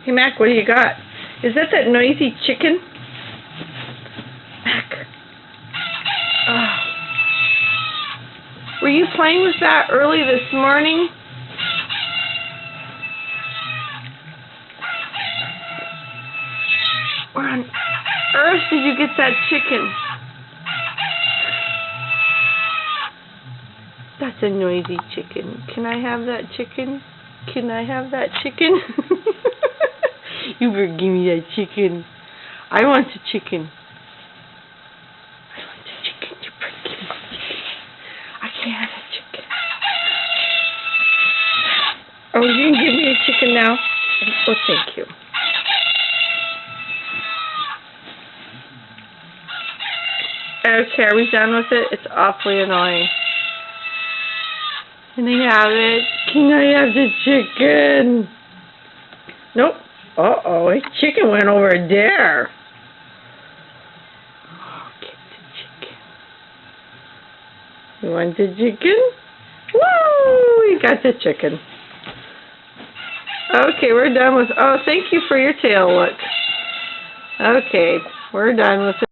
Hey, Mac, what do you got? Is that noisy chicken? Mac. Oh. Were you playing with that early this morning? Where on earth did you get that chicken? That's a noisy chicken. Can I have that chicken? Can I have that chicken? You better give me that chicken. I want the chicken. I want the chicken. You better give me the chicken. I can't have that chicken. Oh, you can give me a chicken now? Oh, thank you. Okay, are we done with it? It's awfully annoying. Can I have it? Can I have the chicken? Nope. Uh-oh, his chicken went over there. Oh, get the chicken. You want the chicken? Woo! You got the chicken. Okay, we're done with... Oh, thank you for your tail look. Okay, we're done with it.